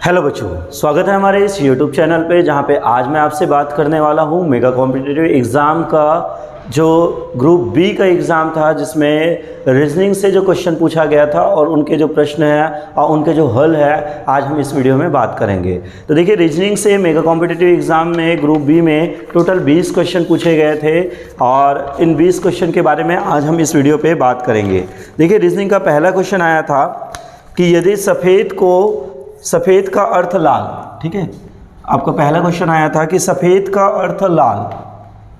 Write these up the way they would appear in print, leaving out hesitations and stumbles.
Hello बच्चों, स्वागत है हमारे इस YouTube चैनल पे, जहाँ पे आज मैं आपसे बात करने वाला हूँ मेगा कॉम्पिटिटिव एग्ज़ाम का जो ग्रुप बी का एग्ज़ाम था, जिसमें रीजनिंग से जो क्वेश्चन पूछा गया था और उनके जो प्रश्न हैं और उनके जो हल है, आज हम इस वीडियो में बात करेंगे। तो देखिए, रीजनिंग से मेगा कॉम्पिटिटिव एग्ज़ाम में ग्रुप बी में टोटल 20 क्वेश्चन पूछे गए थे और इन 20 क्वेश्चन के बारे में आज हम इस वीडियो पर बात करेंगे। देखिए, रीजनिंग का पहला क्वेश्चन आया था कि यदि सफ़ेद का अर्थ लाल, ठीक है, आपका पहला क्वेश्चन आया था कि सफ़ेद का अर्थ लाल,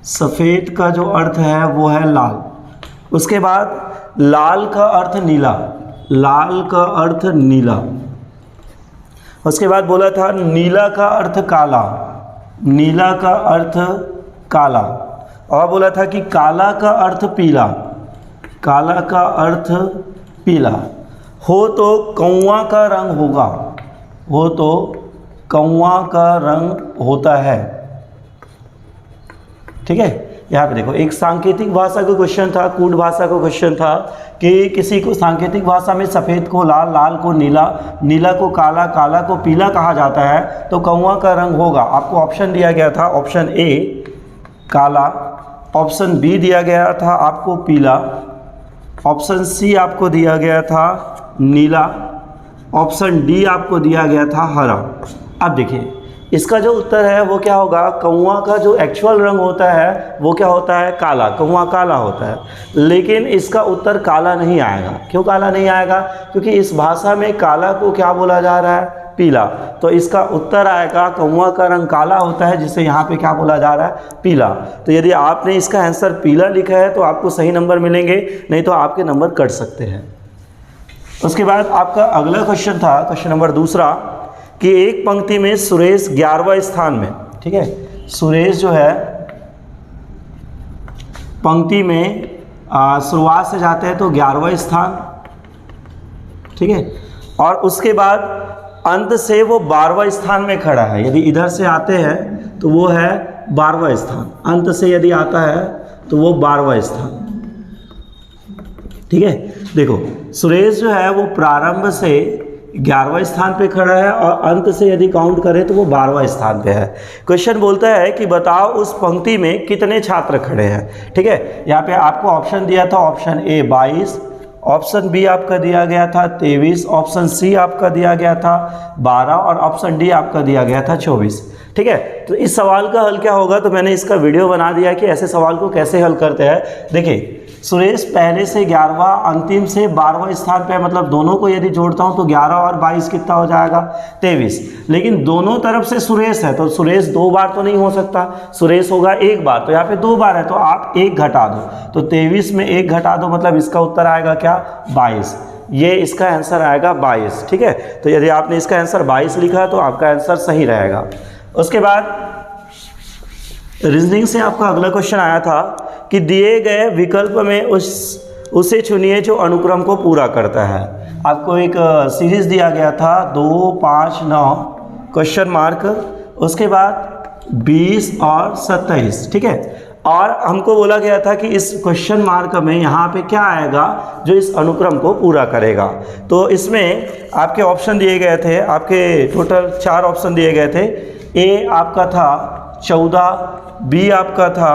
सफ़ेद का जो अर्थ है वो है लाल। उसके बाद लाल का अर्थ नीला, लाल का अर्थ नीला। उसके बाद बोला था नीला का अर्थ काला, नीला का अर्थ काला। और बोला था कि काला का अर्थ पीला, काला का अर्थ पीला। हो तो कौवा का रंग होगा, हो तो कौवा का रंग होता है, ठीक है। यहाँ पे देखो, एक सांकेतिक भाषा का क्वेश्चन था, कूट भाषा का क्वेश्चन था कि किसी को सांकेतिक भाषा में सफ़ेद को लाल, लाल को नीला, नीला को काला, काला को पीला कहा जाता है, तो कौवा का रंग होगा। आपको ऑप्शन दिया गया था, ऑप्शन ए काला, ऑप्शन बी दिया गया था आपको पीला, ऑप्शन सी आपको दिया गया था नीला, ऑप्शन डी आपको दिया गया था हरा। अब देखिए, इसका जो उत्तर है वो क्या होगा, कौवा का जो एक्चुअल रंग होता है वो क्या होता है, काला, कौवा काला होता है। लेकिन इसका उत्तर काला नहीं आएगा। क्यों काला नहीं आएगा? क्योंकि इस भाषा में काला को क्या बोला जा रहा है, पीला। तो इसका उत्तर आएगा कौवा का रंग काला होता है, जिसे यहाँ पे क्या बोला जा रहा है, पीला। तो यदि आपने इसका आंसर पीला लिखा है तो आपको सही नंबर मिलेंगे, नहीं तो आपके नंबर कट सकते हैं। उसके बाद आपका अगला क्वेश्चन था, क्वेश्चन नंबर दूसरा, कि एक पंक्ति में सुरेश 11वें स्थान में, ठीक है, सुरेश जो है पंक्ति में शुरुआत से जाते हैं तो 11वां स्थान, ठीक है, और उसके बाद अंत से वो 12वां स्थान में खड़ा है। यदि इधर से आते हैं तो वो है 12वां स्थान, अंत से यदि आता है तो वो 12वां स्थान, ठीक है। देखो, सुरेश जो है वो प्रारंभ से 11वें स्थान पे खड़ा है और अंत से यदि काउंट करें तो वो 12वें स्थान पे है। क्वेश्चन बोलता है कि बताओ उस पंक्ति में कितने छात्र खड़े हैं, ठीक है। यहाँ पे आपको ऑप्शन दिया था, ऑप्शन ए 22, ऑप्शन बी आपका दिया गया था 23, ऑप्शन सी आपका दिया गया था 12 और ऑप्शन डी आपका दिया गया था 24, ठीक है। तो इस सवाल का हल क्या होगा, तो मैंने इसका वीडियो बना दिया कि ऐसे सवाल को कैसे हल करते हैं। देखिए, सुरेश पहले से 11वां, अंतिम से 12वां स्थान पे, मतलब दोनों को यदि जोड़ता हूं तो 11 और 22 कितना हो जाएगा, 23। लेकिन दोनों तरफ से सुरेश है तो सुरेश 2 बार तो नहीं हो सकता, सुरेश होगा 1 बार, तो यहाँ पे 2 बार है तो आप 1 घटा दो, तो 23 में 1 घटा दो, मतलब इसका उत्तर आएगा क्या, 22। ये इसका आंसर आएगा 22, ठीक है। तो यदि आपने इसका आंसर 22 लिखा तो आपका आंसर सही रहेगा। उसके बाद रीजनिंग से आपका अगला क्वेश्चन आया था कि दिए गए विकल्प में उसे चुनिए जो अनुक्रम को पूरा करता है। आपको एक सीरीज दिया गया था 2, 5, 9 क्वेश्चन मार्क, उसके बाद 20 और 27, ठीक है। और हमको बोला गया था कि इस क्वेश्चन मार्क में यहाँ पे क्या आएगा जो इस अनुक्रम को पूरा करेगा। तो इसमें आपके ऑप्शन दिए गए थे, आपके टोटल 4 ऑप्शन दिए गए थे। ए आपका था 14, बी आपका था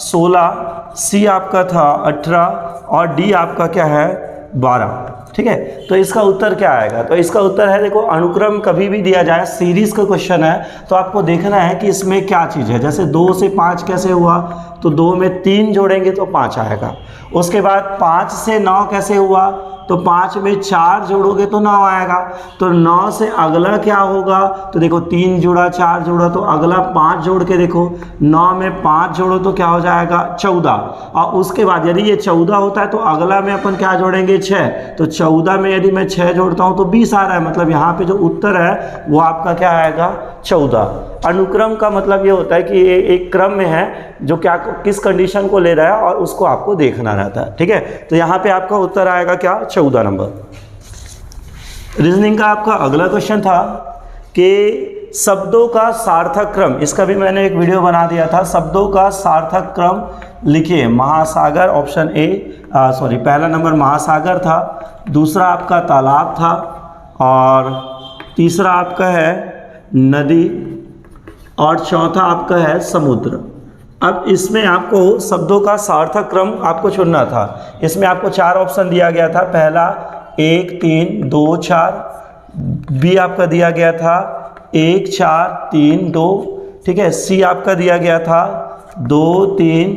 16, सी आपका था 18 और डी आपका क्या है 12, ठीक है। तो इसका उत्तर क्या आएगा, तो इसका उत्तर है, देखो, अनुक्रम कभी भी दिया जाए, सीरीज का क्वेश्चन है तो आपको देखना है कि इसमें क्या चीज़ है। जैसे 2 से 5 कैसे हुआ, तो 2 में 3 जोड़ेंगे तो 5 आएगा। उसके बाद 5 से 9 कैसे हुआ, तो 5 में 4 जोड़ोगे तो 9 आएगा। तो 9 से अगला क्या होगा, तो देखो 3 जोड़ा, 4 जोड़ा, तो अगला 5 जोड़ के देखो, 9 में 5 जोड़ो तो क्या हो जाएगा 14। और उसके बाद यदि ये 14 होता है तो अगला में अपन क्या जोड़ेंगे 6, तो 14 में यदि मैं 6 जोड़ता हूँ तो 20 आ रहा है, मतलब यहाँ पे जो उत्तर है वो आपका क्या आएगा 14। अनुक्रम का मतलब ये होता है कि ये एक क्रम में है जो क्या किस कंडीशन को ले रहा है और उसको आपको देखना रहता है, ठीक है। तो यहाँ पे आपका उत्तर आएगा क्या, 14 नंबर। रीजनिंग का आपका अगला क्वेश्चन था कि शब्दों का सार्थक क्रम, इसका भी मैंने एक वीडियो बना दिया था। शब्दों का सार्थक क्रम लिखिए। महासागर, ऑप्शन ए, पहला नंबर महासागर था, दूसरा आपका तालाब था और तीसरा आपका है नदी और चौथा आपका है समुद्र। अब इसमें आपको शब्दों का सार्थक क्रम आपको चुनना था। इसमें आपको 4 ऑप्शन दिया गया था, पहला 1 3 2 4, बी आपका दिया गया था 1 4 3 2, ठीक है, सी आपका दिया गया था 2 3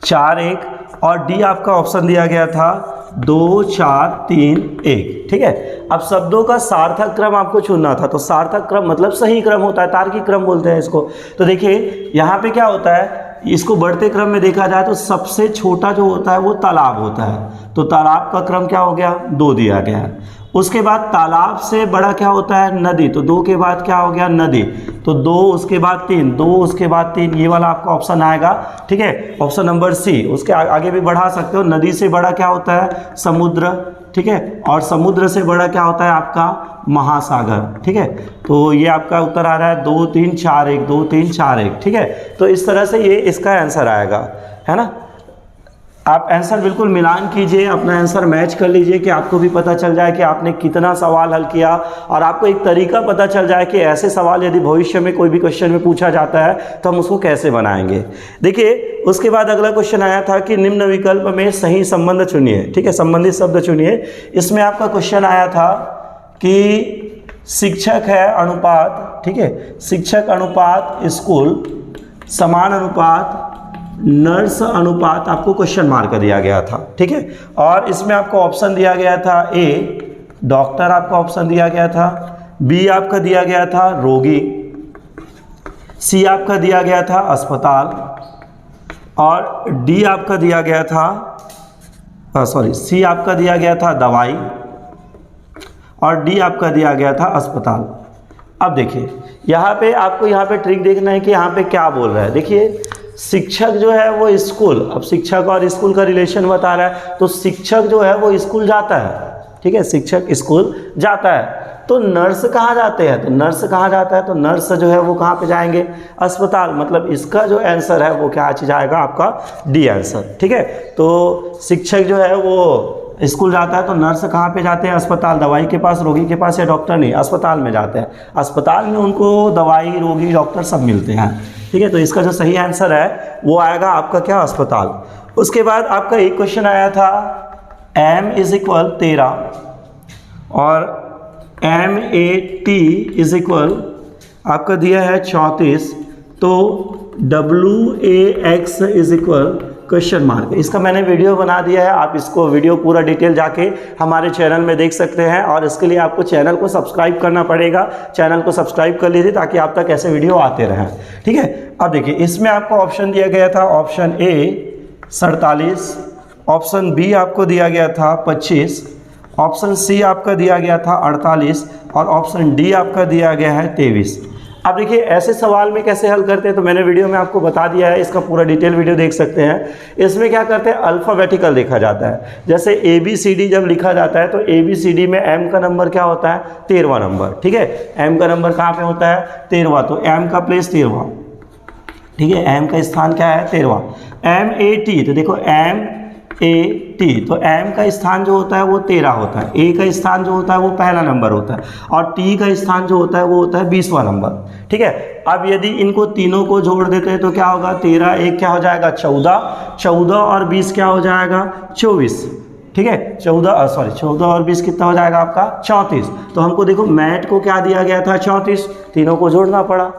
4 1, और डी आपका ऑप्शन दिया गया था 2 4 3 1, ठीक है। अब शब्दों का सार्थक क्रम आपको चुनना था, तो सार्थक क्रम मतलब सही क्रम होता है, तार्किक क्रम बोलते हैं इसको। तो देखिए यहाँ पे क्या होता है, इसको बढ़ते क्रम में देखा जाए तो सबसे छोटा जो होता है वो तालाब होता है, तो तालाब का क्रम क्या हो गया 2 दिया गया है। उसके बाद तालाब से बड़ा क्या होता है नदी, तो 2 के बाद क्या हो गया नदी, तो 2 उसके बाद 3, 2 उसके बाद 3, ये वाला आपका ऑप्शन आएगा, ठीक है, ऑप्शन नंबर सी। उसके आगे भी बढ़ा सकते हो, नदी से बड़ा क्या होता है समुद्र, ठीक है, और समुद्र से बड़ा क्या होता है आपका महासागर, ठीक है। तो ये आपका उत्तर आ रहा है 2 3 4 1, 2 3 4 1, ठीक है। तो इस तरह से ये इसका आंसर आएगा, है ना। आप आंसर बिल्कुल मिलान कीजिए, अपना आंसर मैच कर लीजिए कि आपको भी पता चल जाए कि आपने कितना सवाल हल किया, और आपको एक तरीका पता चल जाए कि ऐसे सवाल यदि भविष्य में कोई भी क्वेश्चन में पूछा जाता है तो हम उसको कैसे बनाएंगे। देखिए उसके बाद अगला क्वेश्चन आया था कि निम्न विकल्प में सही संबंध चुनिए, ठीक है, संबंधित शब्द चुनिए। इसमें आपका क्वेश्चन आया था कि शिक्षक है अनुपात, ठीक है, शिक्षक अनुपात स्कूल समान अनुपात नर्स अनुपात, आपको क्वेश्चन मार्क दिया गया था, ठीक है। और इसमें आपको ऑप्शन दिया गया था ए डॉक्टर, आपका ऑप्शन दिया गया था, बी आपका दिया गया था रोगी, सी आपका दिया गया था अस्पताल, और डी आपका दिया गया था सी आपका दिया गया था दवाई, और डी आपका दिया गया था अस्पताल। अब देखिए यहाँ पे आपको यहाँ पे ट्रिक देखना है कि यहाँ पे क्या बोल रहा है। देखिए शिक्षक जो है वो स्कूल, अब शिक्षक और स्कूल का रिलेशन बता रहा है, तो शिक्षक जो है वो स्कूल जाता है, ठीक है, शिक्षक स्कूल जाता है। तो नर्स कहाँ जाते हैं, तो नर्स कहाँ जाता है, तो नर्स जो है वो कहाँ पे जाएंगे अस्पताल, मतलब इसका जो आंसर है वो क्या चीज आएगा आपका डी आंसर, ठीक है। तो शिक्षक जो है वो स्कूल जाता है, तो नर्स कहाँ पे जाते हैं अस्पताल, दवाई के पास, रोगी के पास, या डॉक्टर नहीं अस्पताल में जाते हैं, अस्पताल में उनको दवाई रोगी डॉक्टर सब मिलते हैं, ठीक है। तो इसका जो सही आंसर है वो आएगा आपका क्या अस्पताल। उसके बाद आपका एक क्वेश्चन आया था m = 13 और MAT = आपका दिया है 34, तो WAX = क्वेश्चन मार्क। इसका मैंने वीडियो बना दिया है, आप इसको वीडियो पूरा डिटेल जाके हमारे चैनल में देख सकते हैं, और इसके लिए आपको चैनल को सब्सक्राइब करना पड़ेगा। चैनल को सब्सक्राइब कर लीजिए ताकि आप तक ऐसे वीडियो आते रहें, ठीक है। अब देखिए इसमें आपको ऑप्शन दिया गया था, ऑप्शन ए 47, ऑप्शन बी आपको दिया गया था 25, ऑप्शन सी आपका दिया गया था 48, और ऑप्शन डी आपका दिया गया है 23। अब देखिए ऐसे सवाल में कैसे हल करते हैं, तो मैंने वीडियो में आपको बता दिया है, इसका पूरा डिटेल वीडियो देख सकते हैं। इसमें क्या करते हैं अल्फ़ाबेटिकल लिखा जाता है, जैसे ABCD जब लिखा जाता है तो ABCD में M का नंबर क्या होता है 13वां नंबर, ठीक है। M का नंबर कहाँ पे होता है 13वां, तो M का प्लेस 13वां, ठीक है, M का स्थान क्या है 13वां। MAT, तो देखो MAT, तो M का स्थान जो होता है वो 13 होता है, A का स्थान जो होता है वो पहला नंबर होता है, और T का स्थान जो होता है वो होता है 20वां नंबर, ठीक है। अब यदि इनको तीनों को जोड़ देते हैं तो क्या होगा 13 1 क्या हो जाएगा 14, 14 और 20 क्या हो जाएगा 24, ठीक है। 14 और 20 कितना हो जाएगा आपका 34। तो हमको देखो मैट को क्या दिया गया था 34, तीनों को जोड़ना पड़ा।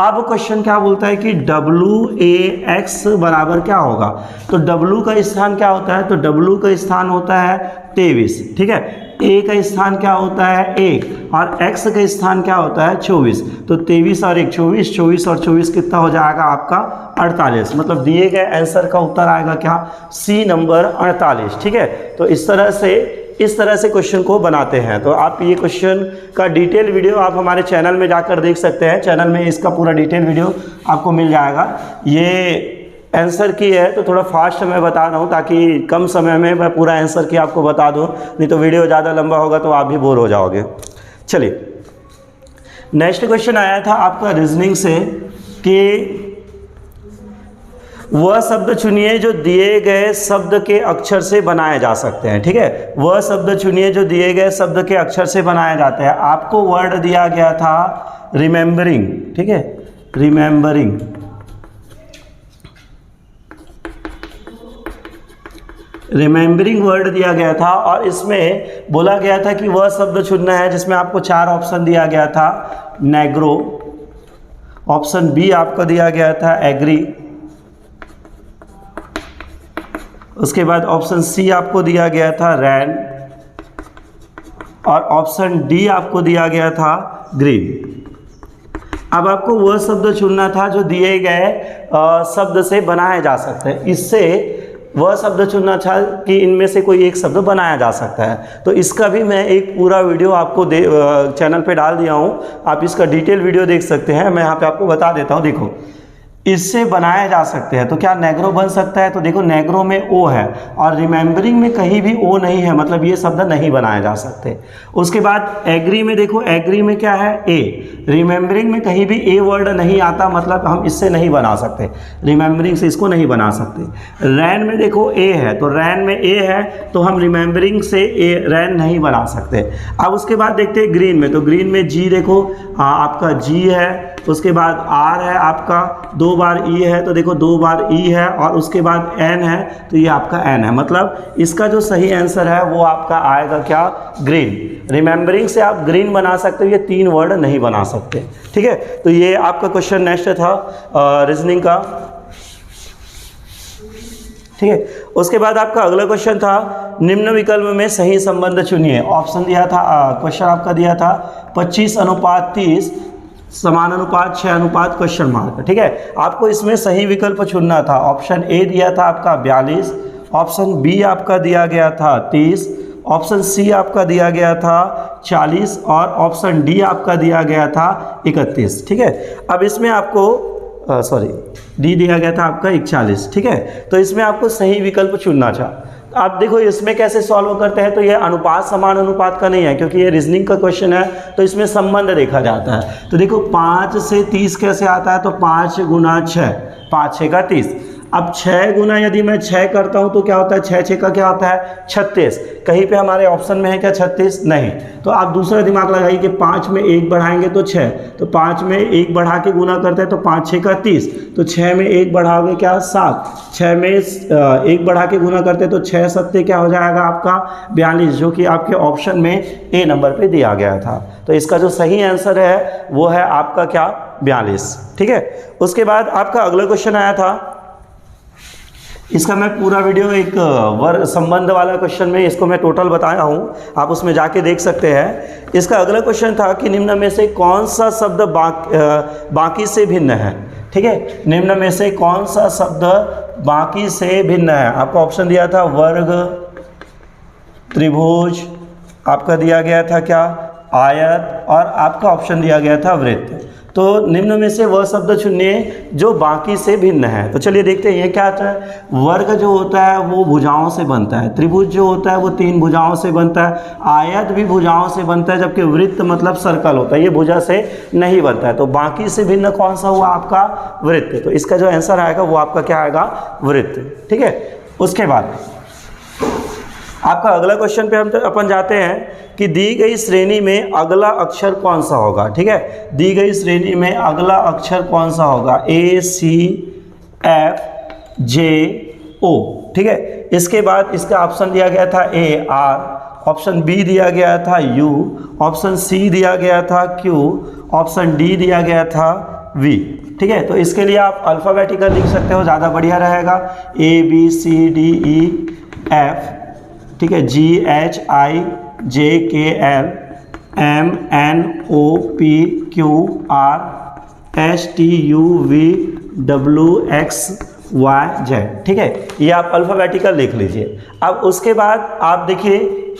अब क्वेश्चन क्या बोलता है कि WAX बराबर क्या होगा, तो W का स्थान क्या होता है, तो W का स्थान होता है 23, ठीक है। A का स्थान क्या होता है 1, और X का स्थान क्या होता है 24, तो 23 और 1 24, 24 और 24 कितना हो जाएगा आपका 48। मतलब दिए गए आंसर का उत्तर आएगा क्या सी नंबर 48, ठीक है। तो इस तरह से क्वेश्चन को बनाते हैं। तो आप ये क्वेश्चन का डिटेल वीडियो आप हमारे चैनल में जाकर देख सकते हैं, चैनल में इसका पूरा डिटेल वीडियो आपको मिल जाएगा। ये आंसर की है तो थोड़ा फास्ट मैं बता रहा हूँ ताकि कम समय में मैं पूरा आंसर की आपको बता दूँ, नहीं तो वीडियो ज़्यादा लंबा होगा तो आप भी बोर हो जाओगे। चलिए नेक्स्ट क्वेश्चन आया था आपका रीजनिंग से कि वह शब्द चुनिए जो दिए गए शब्द के अक्षर से बनाए जा सकते हैं। ठीक है, वह शब्द चुनिए जो दिए गए शब्द के अक्षर से बनाए जाते हैं। आपको वर्ड दिया गया था रिमेंबरिंग। ठीक है, रिमेंबरिंग, रिमेंबरिंग वर्ड दिया गया था और इसमें बोला गया था कि वह शब्द चुनना है जिसमें आपको 4 ऑप्शन दिया गया था। नेग्रो, ऑप्शन बी आपको दिया गया था एग्री, उसके बाद ऑप्शन सी आपको दिया गया था रैन और ऑप्शन डी आपको दिया गया था ग्रीन। अब आपको वह शब्द चुनना था जो दिए गए शब्द से बनाए जा सकते हैं। इससे वह शब्द चुनना था कि इनमें से कोई एक शब्द बनाया जा सकता है। तो इसका भी मैं एक पूरा वीडियो आपको चैनल पे डाल दिया हूँ, आप इसका डिटेल वीडियो देख सकते हैं। मैं यहाँ पे आपको बता देता हूँ। देखो, इससे बनाए जा सकते हैं। तो क्या नेग्रो बन सकता है? तो देखो, नेग्रो में ओ है और रिमेंबरिंग में कहीं भी ओ नहीं है, मतलब ये शब्द नहीं बनाए जा सकते। उसके बाद एग्री में देखो, एग्री में क्या है? ए। रिमेंबरिंग में कहीं भी ए वर्ड नहीं आता, मतलब हम इससे नहीं बना सकते, रिमेंबरिंग से इसको नहीं बना सकते। रैन में देखो ए है, तो रैन में ए है तो हम रिमेंबरिंग से ए रैन नहीं बना सकते। अब उसके बाद देखते हैं ग्रीन में, तो ग्रीन में जी देखो, आपका जी है, उसके बाद आर है आपका, 2 बार ई है तो देखो 2 बार ई है और उसके बाद एन है तो ये आपका एन है। मतलब इसका जो सही आंसर है वो आपका आएगा क्या? ग्रीन। रिमेंबरिंग से आप ग्रीन बना सकते हो, ये 3 वर्ड नहीं बना सकते। ठीक है, तो ये आपका क्वेश्चन नेक्स्ट था रीजनिंग का। ठीक है, उसके बाद आपका अगला क्वेश्चन था निम्न विकल्प में सही संबंध चुनिए। ऑप्शन दिया था, क्वेश्चन आपका दिया था 25:30, समानुपात 6 क्वेश्चन मार्क। ठीक है, आपको इसमें सही विकल्प चुनना था। ऑप्शन ए दिया था आपका 42, ऑप्शन बी आपका दिया गया था 30, ऑप्शन सी आपका दिया गया था 40 और ऑप्शन डी आपका दिया गया था 31। ठीक है, अब इसमें आपको डी दिया गया था आपका 41। ठीक है, तो इसमें आपको सही विकल्प चुनना था। आप देखो इसमें कैसे सॉल्व करते हैं, तो ये अनुपात समान अनुपात का नहीं है क्योंकि ये रीजनिंग का क्वेश्चन है, तो इसमें संबंध देखा जाता है। तो देखो 5 से 30 कैसे आता है, तो 5 गुना 6, 5 6 का 30। अब 6 गुना यदि मैं 6 करता हूं तो क्या होता है? 6 6 का क्या होता है? 36। कहीं पे हमारे ऑप्शन में है क्या 36? नहीं। तो आप दूसरा दिमाग लगाइए कि 5 में 1 बढ़ाएंगे तो 6, तो 5 में 1 बढ़ा के गुना करते हैं तो 5 6 का 30, तो 6 में 1 बढ़ाओगे क्या? 7। 6 में 1 बढ़ा के गुना करते हैं तो 6 7 क्या हो जाएगा आपका? 42, जो कि आपके ऑप्शन में ए नंबर पे दिया गया था। तो इसका जो सही आंसर है वो है आपका क्या? 42। ठीक है, उसके बाद आपका अगला क्वेश्चन आया था, इसका मैं पूरा वीडियो एक वर्ग संबंध वाला क्वेश्चन में इसको मैं टोटल बताया हूँ, आप उसमें जाके देख सकते हैं। इसका अगला क्वेश्चन था कि निम्न में से कौन सा शब्द बाकी से भिन्न है। ठीक है, निम्न में से कौन सा शब्द बाकी से भिन्न है। आपको ऑप्शन दिया था वर्ग, त्रिभुज, आपका दिया गया था क्या? आयत, और आपका ऑप्शन दिया गया था वृत्त। तो निम्न में से वह शब्द चुनिए जो बाकी से भिन्न है। तो चलिए देखते हैं ये क्या आता है। वर्ग जो होता है वो भुजाओं से बनता है, त्रिभुज जो होता है वो 3 भुजाओं से बनता है, आयत भी भुजाओं से बनता है, जबकि वृत्त मतलब सर्कल होता है, ये भुजा से नहीं बनता है। तो बाकी से भिन्न कौन सा हुआ? आपका वृत्त। तो इसका जो आंसर आएगा वो आपका क्या आएगा? वृत्त। ठीक है, उसके बाद आपका अगला क्वेश्चन पे हम अपन जाते हैं कि दी गई श्रेणी में अगला अक्षर कौन सा होगा। ठीक है, दी गई श्रेणी में अगला अक्षर कौन सा होगा? A C F J O। ठीक है, इसके बाद इसका ऑप्शन दिया गया था A R, ऑप्शन बी दिया गया था U, ऑप्शन सी दिया गया था Q, ऑप्शन डी दिया गया था V। ठीक है, तो इसके लिए आप अल्फ़ाबेटिकल लिख सकते हो, ज़्यादा बढ़िया रहेगा। A B C D E F, ठीक है, G H I J K L M N O P Q R S T U V W X Y Z। ठीक है, ये आप अल्फ़ाबेटिकल लिख लीजिए। अब उसके बाद आप देखिए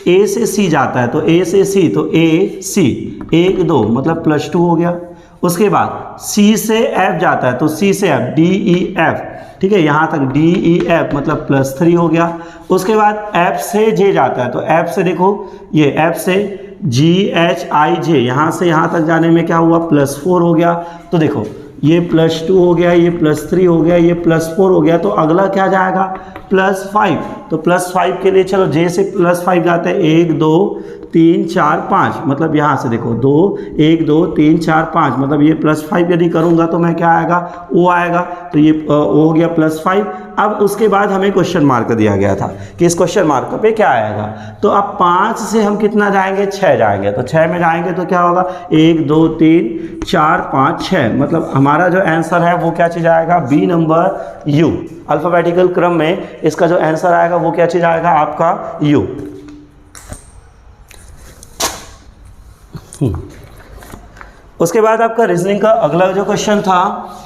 A से C जाता है, तो A से C, तो A C 1 2 मतलब +2 हो गया। उसके बाद C से F जाता है, तो C से F D E F, ठीक है, यहाँ तक D E F मतलब +3 हो गया। उसके बाद F से J जाता है, तो F से देखो ये F से G H I J, यहाँ से यहाँ तक जाने में क्या हुआ? +4 हो गया। तो देखो ये +2 हो गया, ये +3 हो गया, ये +4 हो गया, तो अगला क्या जाएगा +5। तो +5 के लिए चलो जे से +5 जाते हैं, 1 2 3 4 5, मतलब यहाँ से देखो 2 1 2 3 4 5, मतलब ये +5 यदि करूँगा तो मैं क्या आएगा, ओ आएगा, तो ये ओ हो गया +5। अब उसके बाद हमें क्वेश्चन मार्क दिया गया था कि इस क्वेश्चन मार्क पे क्या आएगा, तो अब 5 से हम कितना जाएंगे, 6 जाएंगे, तो 6 में जाएंगे तो क्या होगा, 1 2 3 4 5 6, मतलब हमारा जो आंसर है वो क्या चीज़ आएगा, बी नंबर यू। अल्फ़ाबेटिकल क्रम में इसका जो आंसर आएगा वो क्या चीज़ आएगा, आपका यू। उसके बाद आपका रीजनिंग का अगला जो क्वेश्चन था,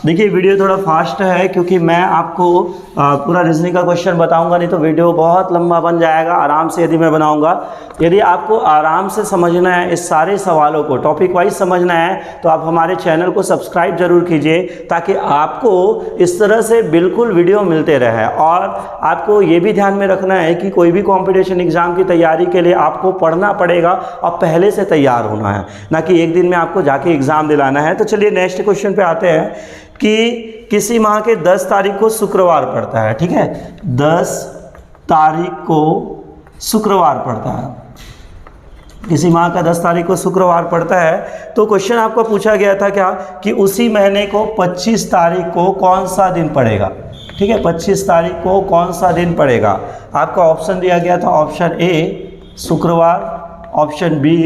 देखिए वीडियो थोड़ा फास्ट है क्योंकि मैं आपको पूरा रीजनिंग का क्वेश्चन बताऊंगा, नहीं तो वीडियो बहुत लंबा बन जाएगा। आराम से यदि मैं बनाऊंगा, यदि आपको आराम से समझना है, इस सारे सवालों को टॉपिक वाइज समझना है, तो आप हमारे चैनल को सब्सक्राइब जरूर कीजिए, ताकि आपको इस तरह से बिल्कुल वीडियो मिलते रहे। और आपको ये भी ध्यान में रखना है कि कोई भी कॉम्पिटिशन एग्जाम की तैयारी के लिए आपको पढ़ना पड़ेगा और पहले से तैयार होना है, ना कि एक दिन में आपको जाके एग्जाम दिलाना है। तो चलिए नेक्स्ट क्वेश्चन पे आते हैं कि किसी माह के 10 तारीख को शुक्रवार पड़ता है, ठीक है, 10 तारीख को शुक्रवार पड़ता है, किसी माह का 10 तारीख को शुक्रवार पड़ता है। तो क्वेश्चन आपको पूछा गया था क्या, कि उसी महीने को 25 तारीख को कौन सा दिन पड़ेगा, ठीक है, 25 तारीख को कौन सा दिन पड़ेगा। आपका ऑप्शन दिया गया था, ऑप्शन ए शुक्रवार, ऑप्शन बी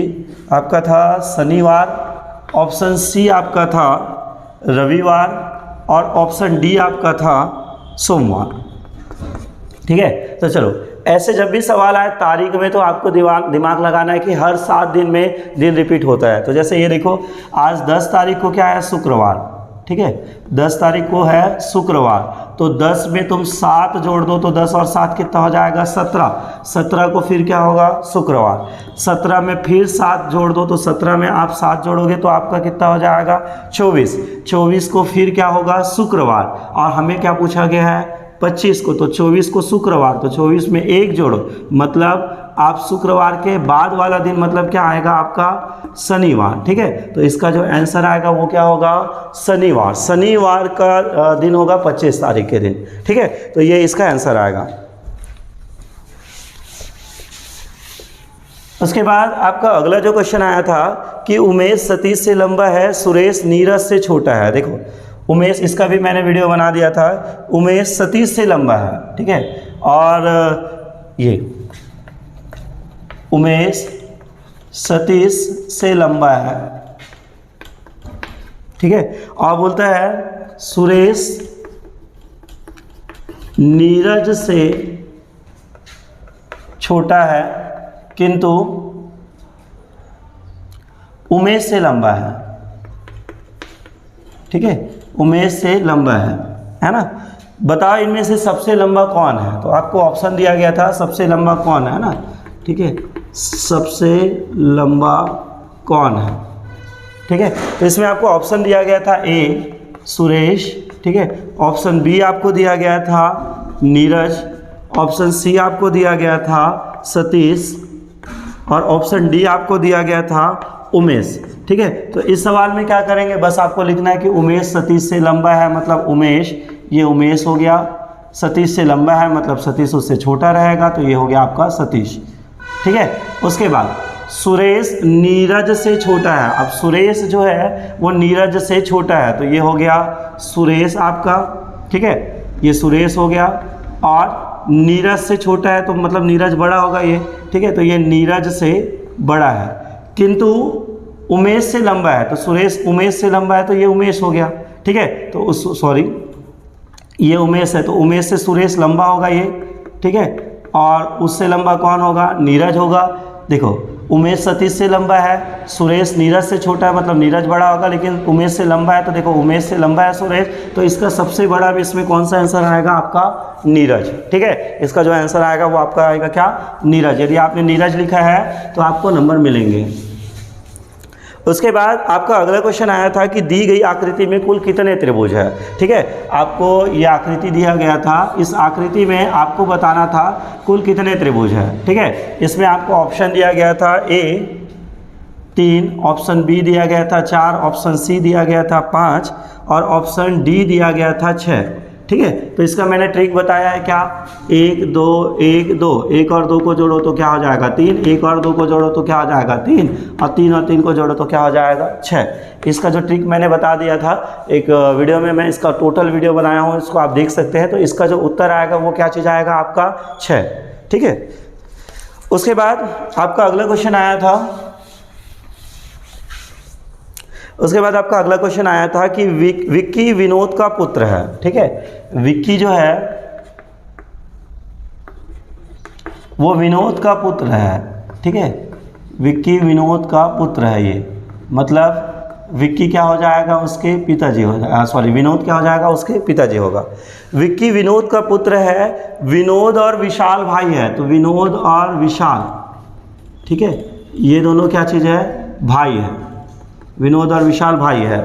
आपका था शनिवार, ऑप्शन सी आपका था रविवार, और ऑप्शन डी आपका था सोमवार, ठीक है। तो चलो, ऐसे जब भी सवाल आए तारीख में, तो आपको दिमाग लगाना है कि हर 7 दिन में दिन रिपीट होता है। तो जैसे ये देखो, आज 10 तारीख को क्या है, शुक्रवार, ठीक है, 10 तारीख को है शुक्रवार, तो 10 में तुम 7 जोड़ दो, तो 10 और 7 कितना हो जाएगा, 17, 17 को फिर क्या होगा, शुक्रवार, 17 में फिर 7 जोड़ दो, तो 17 में आप 7 जोड़ोगे तो आपका कितना हो जाएगा, 24, 24 को फिर क्या होगा, शुक्रवार, और हमें क्या पूछा गया है, 25 को, तो 24 को शुक्रवार, तो 24 में 1 जोड़ो, मतलब आप शुक्रवार के बाद वाला दिन मतलब क्या आएगा, आपका शनिवार, ठीक है। तो इसका जो आंसर आएगा वो क्या होगा, शनिवार, शनिवार का दिन होगा 25 तारीख के दिन, ठीक है। तो ये इसका आंसर आएगा। उसके बाद आपका अगला जो क्वेश्चन आया था कि उमेश सतीश से लंबा है, सुरेश नीरज से छोटा है। देखो, उमेश, इसका भी मैंने वीडियो बना दिया था, उमेश सतीश से लंबा है, ठीक है, और ये उमेश सतीश से लंबा है, ठीक है, और बोलता है सुरेश नीरज से छोटा है किंतु उमेश से लंबा है, ठीक है, उमेश से लंबा है ना। बताओ इनमें से सबसे लंबा कौन है, तो आपको ऑप्शन दिया गया था सबसे लंबा कौन है ना, ठीक है, सबसे लंबा कौन है, ठीक है। तो इसमें आपको ऑप्शन दिया गया था ए सुरेश, ठीक है, ऑप्शन बी आपको दिया गया था नीरज, ऑप्शन सी आपको दिया गया था सतीश, और ऑप्शन डी आपको दिया गया था उमेश, ठीक है। तो इस सवाल में क्या करेंगे, बस आपको लिखना है कि उमेश सतीश से लंबा है, मतलब उमेश, ये उमेश हो गया, सतीश से लंबा है मतलब सतीश उससे छोटा रहेगा, तो ये हो गया आपका सतीश, ठीक है। उसके बाद सुरेश नीरज से छोटा है, अब सुरेश जो है वो नीरज से छोटा है, तो ये हो गया सुरेश आपका, ठीक है, ये सुरेश हो गया, और नीरज से छोटा है तो मतलब नीरज बड़ा होगा ये, ठीक है, तो ये नीरज से बड़ा है, किंतु उमेश से लंबा है, तो सुरेश उमेश से लंबा है, तो ये उमेश हो गया, ठीक है। तो उस सॉरी ये उमेश है, तो उमेश से सुरेश लंबा होगा ये, ठीक है, और उससे लंबा कौन होगा, नीरज होगा। देखो, उमेश सतीश से लंबा है, सुरेश नीरज से छोटा है मतलब नीरज बड़ा होगा, लेकिन उमेश से लंबा है, तो देखो उमेश से लंबा है सुरेश, तो इसका सबसे बड़ा भी इसमें कौन सा आंसर आएगा, आपका नीरज, ठीक है। इसका जो आंसर आएगा वो आपका आएगा क्या, नीरज। यदि आपने नीरज लिखा है तो आपको नंबर मिलेंगे। उसके बाद आपका अगला क्वेश्चन आया था कि दी गई आकृति में कुल कितने त्रिभुज है, ठीक है। आपको ये आकृति दिया गया था, इस आकृति में आपको बताना था कुल कितने त्रिभुज है, ठीक है। इसमें आपको ऑप्शन दिया गया था ए 3, ऑप्शन बी दिया गया था 4, ऑप्शन सी दिया गया था 5, और ऑप्शन डी दिया गया था 6। ठीक है, तो इसका मैंने ट्रिक बताया है क्या, 1 2 1 2, 1 और 2 को जोड़ो तो क्या हो जाएगा 3, 1 और 2 को जोड़ो तो क्या हो जाएगा 3, और 3 और 3 को जोड़ो तो क्या हो जाएगा 6। इसका जो ट्रिक मैंने बता दिया था एक वीडियो में, मैं इसका टोटल वीडियो बनाया हूँ, इसको आप देख सकते हैं। तो इसका जो उत्तर आएगा वो क्या चीज़ आएगा आपका 6। ठीक है, उसके बाद आपका अगला क्वेश्चन आया था, उसके बाद आपका अगला क्वेश्चन आया था कि विक्की विनोद का पुत्र है। ठीक है, विक्की जो है वो विनोद का पुत्र है। ठीक है, विक्की विनोद का पुत्र है, ये मतलब विक्की क्या हो जाएगा उसके पिताजी हो जाएगा, सॉरी विनोद क्या हो जाएगा उसके पिताजी होगा। विक्की विनोद का पुत्र है, विनोद और विशाल भाई है, तो विनोद और विशाल, ठीक है, ये दोनों क्या चीज़ है, भाई है, विनोद और विशाल भाई है।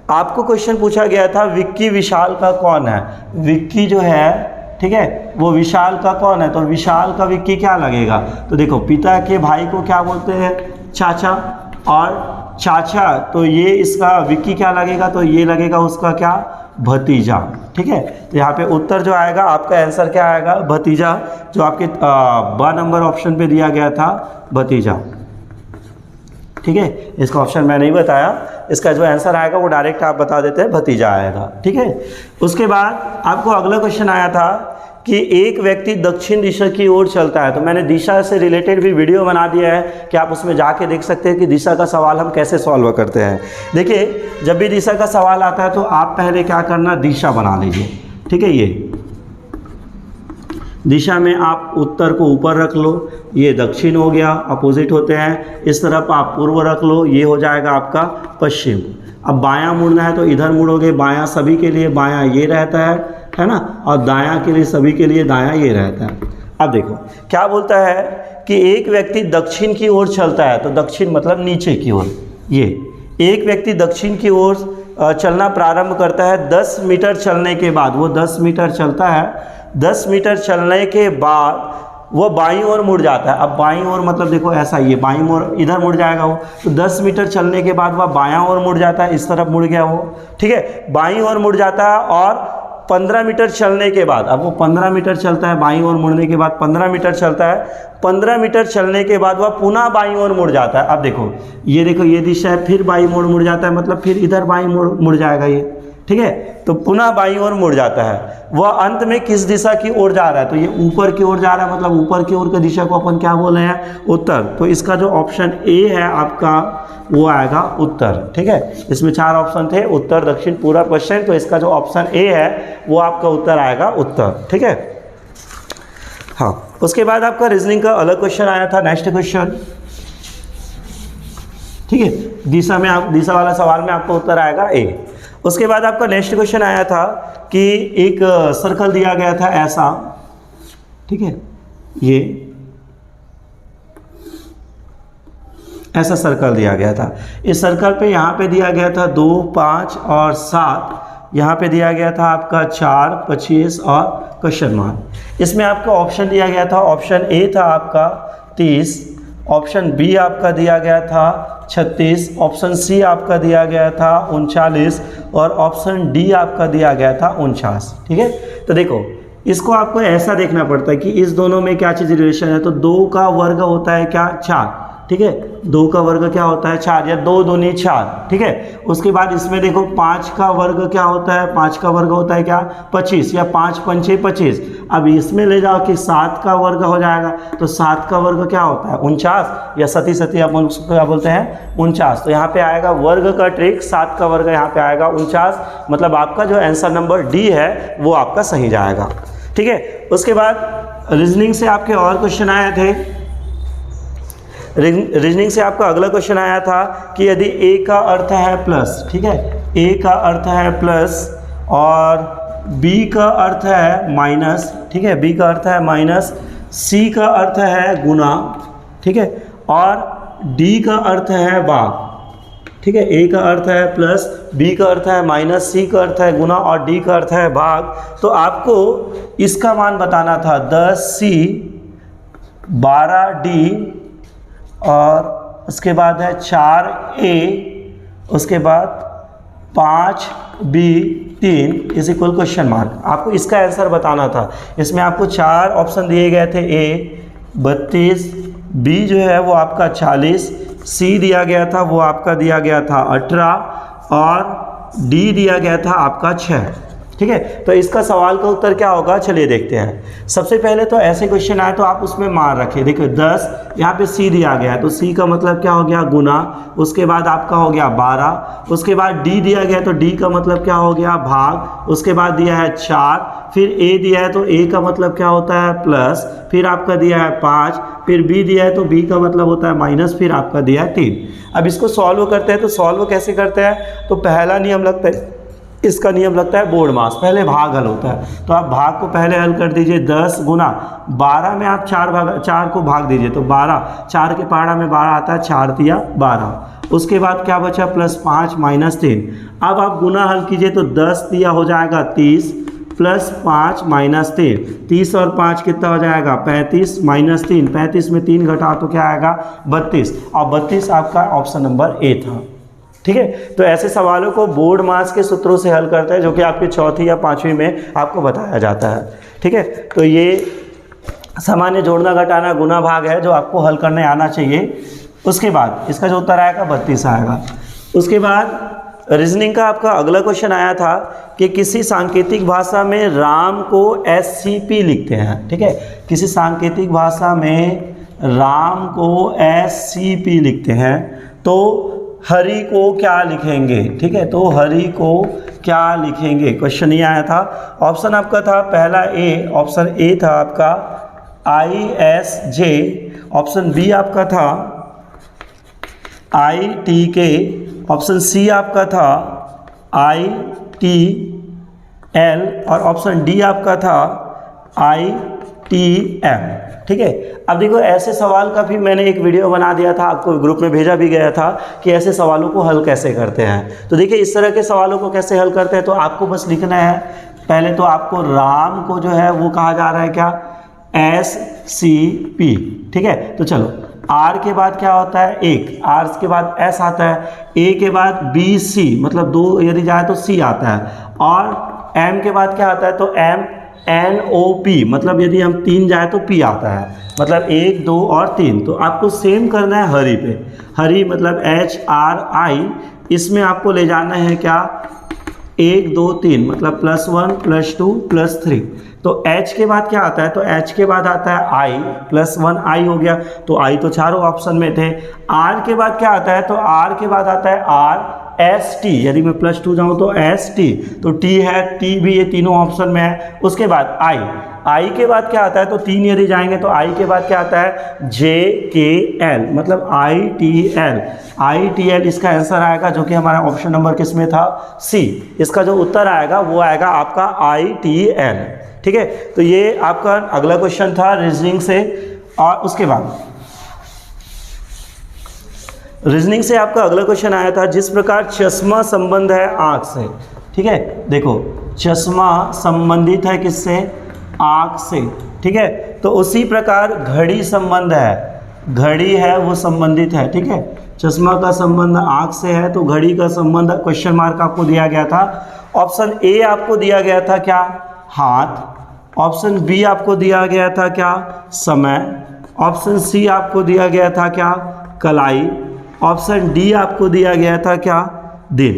आपको क्वेश्चन पूछा गया था विक्की विशाल का कौन है, विक्की जो है, ठीक है, वो विशाल का कौन है, तो विशाल का विक्की क्या लगेगा, तो देखो पिता के भाई को क्या बोलते हैं, चाचा, और चाचा तो ये इसका विक्की क्या लगेगा, तो ये लगेगा उसका क्या, भतीजा। ठीक है, तो यहाँ पे उत्तर जो आएगा आपका आंसर क्या आएगा, भतीजा, जो आपके ब नंबर ऑप्शन पे दिया गया था, भतीजा। ठीक है, इसका ऑप्शन मैं नहीं बताया, इसका जो आंसर आएगा वो डायरेक्ट आप बता देते हैं, भतीजा आएगा। ठीक है, उसके बाद आपको अगला क्वेश्चन आया था कि एक व्यक्ति दक्षिण दिशा की ओर चलता है, तो मैंने दिशा से रिलेटेड भी वीडियो बना दिया है कि आप उसमें जाके देख सकते हैं कि दिशा का सवाल हम कैसे सॉल्व करते हैं। देखिए, जब भी दिशा का सवाल आता है तो आप पहले क्या करना, दिशा बना लीजिए। ठीक है, ये दिशा में आप उत्तर को ऊपर रख लो, ये दक्षिण हो गया, अपोजिट होते हैं। इस तरफ आप पूर्व रख लो, ये हो जाएगा आपका पश्चिम। अब बायां मुड़ना है तो इधर मुड़ोगे, बायां सभी के लिए बायां ये रहता है ना, और दायां के लिए सभी के लिए दायां ये रहता है। अब देखो क्या बोलता है कि एक व्यक्ति दक्षिण की ओर चलता है, तो दक्षिण मतलब नीचे की ओर, ये एक व्यक्ति दक्षिण की ओर चलना प्रारंभ करता है। 10 मीटर चलने के बाद, वो 10 मीटर चलता है, 10 मीटर चलने के बाद वो बाईं ओर मुड़ जाता है। अब बाईं ओर मतलब देखो ऐसा, ये बाईं ओर इधर मुड़ जाएगा वो, तो 10 मीटर चलने के बाद वह बायां ओर मुड़ जाता है, इस तरफ मुड़ गया वो। ठीक है, बाईं ओर मुड़ जाता है, और 15 मीटर चलने के बाद, अब वो 15 मीटर चलता है, बाईं ओर मुड़ने के बाद 15 मीटर चलता है, 15 मीटर चलने के बाद वह पुनः बाईं ओर मुड़ जाता है। अब देखो ये दिशा है, फिर बाईं ओर मुड़ जाता है, मतलब फिर इधर बाईं मुड़ जाएगा ये। ठीक है, तो पुनः बाईं ओर मुड़ जाता है। वह अंत में किस दिशा की ओर जा रहा है, तो ये ऊपर की ओर जा रहा है, मतलब ऊपर की ओर की दिशा को अपन क्या बोल रहे हैं, उत्तर। तो इसका जो ऑप्शन ए है आपका वो आएगा उत्तर। ठीक है, इसमें 4 ऑप्शन थे, उत्तर, दक्षिण, पूर्व, पश्चिम, तो इसका जो ऑप्शन ए है वो आपका उत्तर आएगा उत्तर। ठीक है, हाँ, उसके बाद आपका रीजनिंग का अलग क्वेश्चन आया था, नेक्स्ट क्वेश्चन। ठीक है, दिशा में आप, दिशा वाला सवाल में आपका उत्तर आएगा ए। उसके बाद आपका नेक्स्ट क्वेश्चन आया था कि एक सर्कल दिया गया था ऐसा, ठीक है, ये ऐसा सर्कल दिया गया था। इस सर्कल पे यहाँ पे दिया गया था 2, 5 और 7, यहाँ पे दिया गया था आपका 4, 25 और क्वेश्चन मार्क। इसमें आपका ऑप्शन दिया गया था, ऑप्शन ए था आपका 30, ऑप्शन बी आपका दिया गया था 36, ऑप्शन सी आपका दिया गया था 39, और ऑप्शन डी आपका दिया गया था 49। ठीक है, तो देखो इसको आपको ऐसा देखना पड़ता है कि इस दोनों में क्या चीज़ रिलेशन है, तो 2 का वर्ग होता है क्या, 4। ठीक है, 2 का वर्ग क्या होता है, 4, या 2 दूनी 4। ठीक है, उसके बाद इसमें देखो 5 का वर्ग क्या होता है, 5 का वर्ग होता है क्या, 25, या 5 पंचे 25। अब इसमें ले जाओ कि 7 का वर्ग हो जाएगा, तो 7 का वर्ग क्या होता है, 49, या सती सती अपन उसको क्या बोलते हैं, 49। तो यहाँ पे आएगा वर्ग का ट्रिक, 7 का वर्ग यहाँ पे आएगा 49, मतलब आपका जो आंसर नंबर डी है वो आपका सही जाएगा। ठीक है, उसके बाद रीजनिंग से आपके और क्वेश्चन आए थे। रीजनिंग से आपका अगला क्वेश्चन आया था कि यदि ए का अर्थ है प्लस, ठीक है, ए का अर्थ है प्लस और बी का अर्थ है माइनस, ठीक है, बी का अर्थ है माइनस, सी का अर्थ है गुना, ठीक है, और डी का अर्थ है भाग। ठीक है, ए का अर्थ है प्लस, बी का अर्थ है माइनस, सी का अर्थ है गुना और डी का अर्थ है भाग। तो आपको इसका मान बताना था 10C 12D और उसके बाद है 4A, उसके बाद 5B3 is equal question mark. आपको इसका आंसर बताना था। इसमें आपको 4 ऑप्शन दिए गए थे, ए 32, बी जो है वो आपका 40, सी दिया गया था वो आपका दिया गया था 18 और डी दिया गया था आपका 6। ठीक है, तो इसका सवाल का उत्तर क्या होगा, चलिए देखते हैं। सबसे पहले तो ऐसे क्वेश्चन आए तो आप उसमें मान रखिए। देखिए 10 यहाँ पे सी दिया गया है तो सी का मतलब क्या हो गया, गुना। उसके बाद आपका हो गया 12। उसके बाद डी दिया गया तो डी का मतलब क्या हो गया, भाग। उसके बाद दिया है 4। फिर ए दिया है तो ए का मतलब क्या होता है, प्लस। फिर आपका दिया है 5। फिर बी दिया है तो बी का मतलब होता है माइनस। फिर आपका दिया है 3। अब इसको सॉल्व करते हैं तो सॉल्व कैसे करते हैं, तो पहला नियम लगता है, इसका नियम लगता है बोर्ड मास। पहले भाग हल होता है तो आप भाग को पहले हल कर दीजिए। 10 गुना 12 में आप 4 को भाग दीजिए तो 12, 4 के पहाड़ा में 12 आता है, 4 दिया 12। उसके बाद क्या बचा, +5 - 3। अब आप गुना हल कीजिए तो 10 दिया हो जाएगा 30 +5 - 3, 30 और 5 कितना हो जाएगा 35 - 3, 35 में 3 घटा तो क्या आएगा 32, और 32 आपका ऑप्शन नंबर ए था। ठीक है, तो ऐसे सवालों को बोर्ड मास के सूत्रों से हल करते हैं जो कि आपके चौथी या पांचवी में आपको बताया जाता है। ठीक है, तो ये सामान्य जोड़ना घटाना गुना भाग है जो आपको हल करने आना चाहिए। उसके बाद इसका जो उत्तर आएगा 32 आएगा। उसके बाद रीजनिंग का आपका अगला क्वेश्चन आया था कि किसी सांकेतिक भाषा में राम को SCP लिखते हैं। ठीक है, किसी सांकेतिक भाषा में राम को SCP लिखते हैं तो हरि को क्या लिखेंगे। ठीक है, तो हरि को क्या लिखेंगे, क्वेश्चन ये आया था। ऑप्शन आपका था पहला ए, ऑप्शन ए था आपका ISJ, ऑप्शन बी आपका था ITK, ऑप्शन सी आपका था ITL और ऑप्शन डी आपका था ITM। ठीक है, अब देखो ऐसे सवाल का भी मैंने एक वीडियो बना दिया था, आपको ग्रुप में भेजा भी गया था कि ऐसे सवालों को हल कैसे करते हैं। तो देखिए इस तरह के सवालों को कैसे हल करते हैं, तो आपको बस लिखना है। पहले तो आपको राम को जो है वो कहा जा रहा है क्या, SCP। ठीक है, तो चलो R के बाद क्या होता है 1, R के बाद S आता है, A के बाद BC मतलब 2 यदि जाए तो C आता है, और M के बाद क्या आता है तो MNOP मतलब यदि हम 3 जाए तो P आता है, मतलब 1 2 और 3। तो आपको सेम करना है हरि पे। हरि मतलब HRI, इसमें आपको ले जाना है क्या 1 2 3 मतलब +1 +2 +3। तो H के बाद क्या आता है, तो H के बाद आता है I, +1 I हो गया, तो I तो चारों ऑप्शन में थे। R के बाद क्या आता है, तो R के बाद आता है RST, यदि मैं +2 जाऊँ तो ST, तो T है, T भी ये तीनों ऑप्शन में है। उसके बाद I के बाद क्या आता है, तो 3 यदि जाएंगे तो I के बाद क्या आता है JKL मतलब ITL इसका आंसर आएगा, जो कि हमारा ऑप्शन नंबर किस में था, C। इसका जो उत्तर आएगा वो आएगा आपका ITL। ठीक है, तो ये आपका अगला क्वेश्चन था रीजनिंग से। और उसके बाद रीजनिंग से आपका अगला क्वेश्चन आया था, जिस प्रकार चश्मा संबंध है आँख से। ठीक है, देखो चश्मा संबंधित है किससे, आँख से। ठीक है, तो उसी प्रकार घड़ी संबंध है, घड़ी है वो संबंधित है। ठीक है, चश्मा का संबंध आँख से है तो घड़ी का संबंध क्वेश्चन मार्क आपको दिया गया था। ऑप्शन ए आपको दिया गया था क्या, हाथ। ऑप्शन बी आपको दिया गया था क्या, समय। ऑप्शन सी आपको दिया गया था क्या, कलाई। ऑप्शन डी आपको दिया गया था क्या, दिन।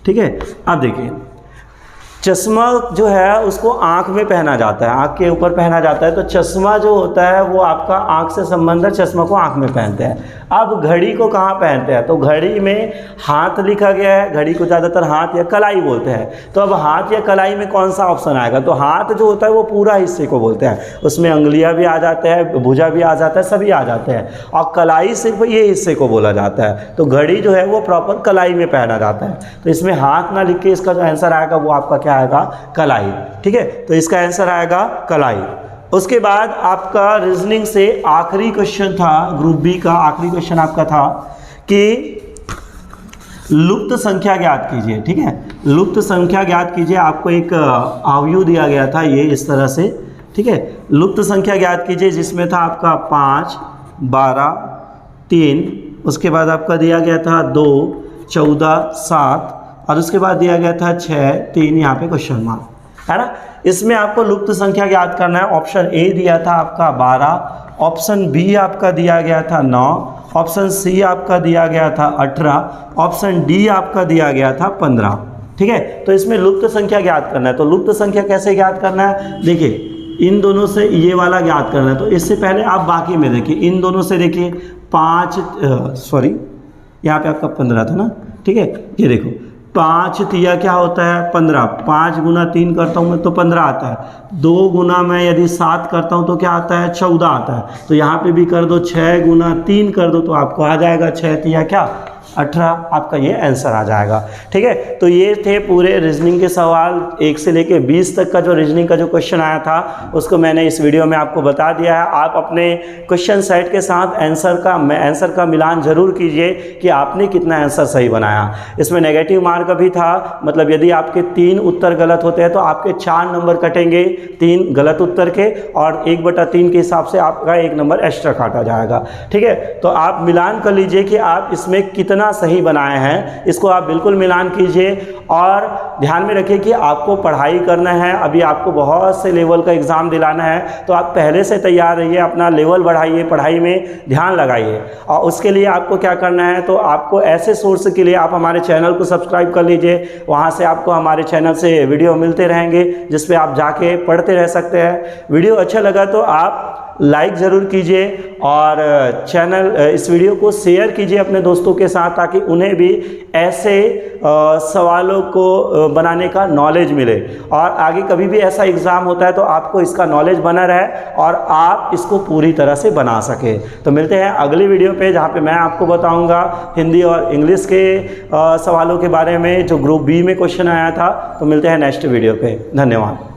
ठीक है, अब देखिए चश्मा जो है उसको आँख में पहना जाता है, आँख के ऊपर पहना जाता है, तो चश्मा जो होता है वो आपका आँख से संबंध है, चश्मा को आँख में पहनते हैं। अब घड़ी को कहाँ पहनते हैं, तो घड़ी में हाथ लिखा गया है, घड़ी को ज़्यादातर हाथ या कलाई बोलते हैं। तो अब हाथ या कलाई में कौन सा ऑप्शन आएगा, तो हाथ जो होता है वो पूरा हिस्से को बोलते हैं, उसमें अंगुलियाँ भी आ जाते हैं, भुजा भी आ जाता है, सभी आ जाते हैं, और कलाई सिर्फ ये हिस्से को बोला जाता है। तो घड़ी जो है वो प्रॉपर कलाई में पहना जाता है, तो इसमें हाथ ना लिख के इसका जो आंसर आएगा वो आपका क्या आएगा, कलाई। ठीक है, तो इसका आंसर आएगा कलाई। उसके बाद आपका रीजनिंग से आखिरी क्वेश्चन था, ग्रुप बी का आखिरी क्वेश्चन आपका था कि लुप्त संख्या ज्ञात कीजिए। ठीक है, लुप्त संख्या ज्ञात कीजिए। आपको एक अवयव दिया गया था ये इस तरह से। ठीक है, लुप्त संख्या ज्ञात कीजिए, जिसमें था आपका 5 12 3, उसके बाद आपका दिया गया था 2 14 7, और उसके बाद दिया गया था 6, 3 यहाँ पे क्वेश्चन मार्क, है ना। इसमें आपको लुप्त संख्या ज्ञात करना है। ऑप्शन ए दिया था आपका 12, ऑप्शन बी आपका दिया गया था 9, ऑप्शन सी आपका दिया गया था 18, ऑप्शन डी आपका दिया गया था 15। ठीक है, तो इसमें लुप्त संख्या ज्ञात करना है। तो लुप्त संख्या कैसे ज्ञात करना है, देखिए इन दोनों से ये वाला ज्ञात करना है। तो इससे पहले आप बाकी में देखिए, इन दोनों से देखिए 5 यहाँ पे आपका 15 था ना, ठीक है। ये देखो 5 तिया क्या होता है 15, 5 गुना 3 करता हूँ मैं तो 15 आता है। 2 गुना मैं यदि 7 करता हूँ तो क्या आता है 14 आता है। तो यहाँ पे भी कर दो 6 गुना 3 कर दो तो आपको आ जाएगा 6 तिया क्या 18, आपका ये आंसर आ जाएगा। ठीक है, तो ये थे पूरे रीजनिंग के सवाल 1 से लेके 20 तक का जो रीजनिंग का जो क्वेश्चन आया था उसको मैंने इस वीडियो में आपको बता दिया है। आप अपने क्वेश्चन सेट के साथ आंसर का मिलान जरूर कीजिए कि आपने कितना आंसर सही बनाया। इसमें नेगेटिव मार्क भी था, मतलब यदि आपके 3 उत्तर गलत होते हैं तो आपके 4 नंबर कटेंगे 3 गलत उत्तर के, और 1/3 के हिसाब से आपका 1 नंबर एक्स्ट्रा काटा जाएगा। ठीक है, तो आप मिलान कर लीजिए कि आप इसमें कितना सही बनाए हैं, इसको आप बिल्कुल मिलान कीजिए। और ध्यान में रखिए कि आपको पढ़ाई करना है, अभी आपको बहुत से लेवल का एग्ज़ाम दिलाना है, तो आप पहले से तैयार रहिए, अपना लेवल बढ़ाइए, पढ़ाई में ध्यान लगाइए। और उसके लिए आपको क्या करना है, तो आपको ऐसे सोर्स के लिए आप हमारे चैनल को सब्सक्राइब कर लीजिए। वहाँ से आपको हमारे चैनल से वीडियो मिलते रहेंगे जिस पे आप जाके पढ़ते रह सकते हैं। वीडियो अच्छा लगा तो आप लाइक ज़रूर कीजिए और इस वीडियो को शेयर कीजिए अपने दोस्तों के साथ, ताकि उन्हें भी ऐसे सवालों को बनाने का नॉलेज मिले, और आगे कभी भी ऐसा एग्ज़ाम होता है तो आपको इसका नॉलेज बना रहे और आप इसको पूरी तरह से बना सके। तो मिलते हैं अगली वीडियो पे, जहाँ पे मैं आपको बताऊंगा हिंदी और इंग्लिश के सवालों के बारे में जो ग्रुप बी में क्वेश्चन आया था। तो मिलते हैं नेक्स्ट वीडियो पे, धन्यवाद।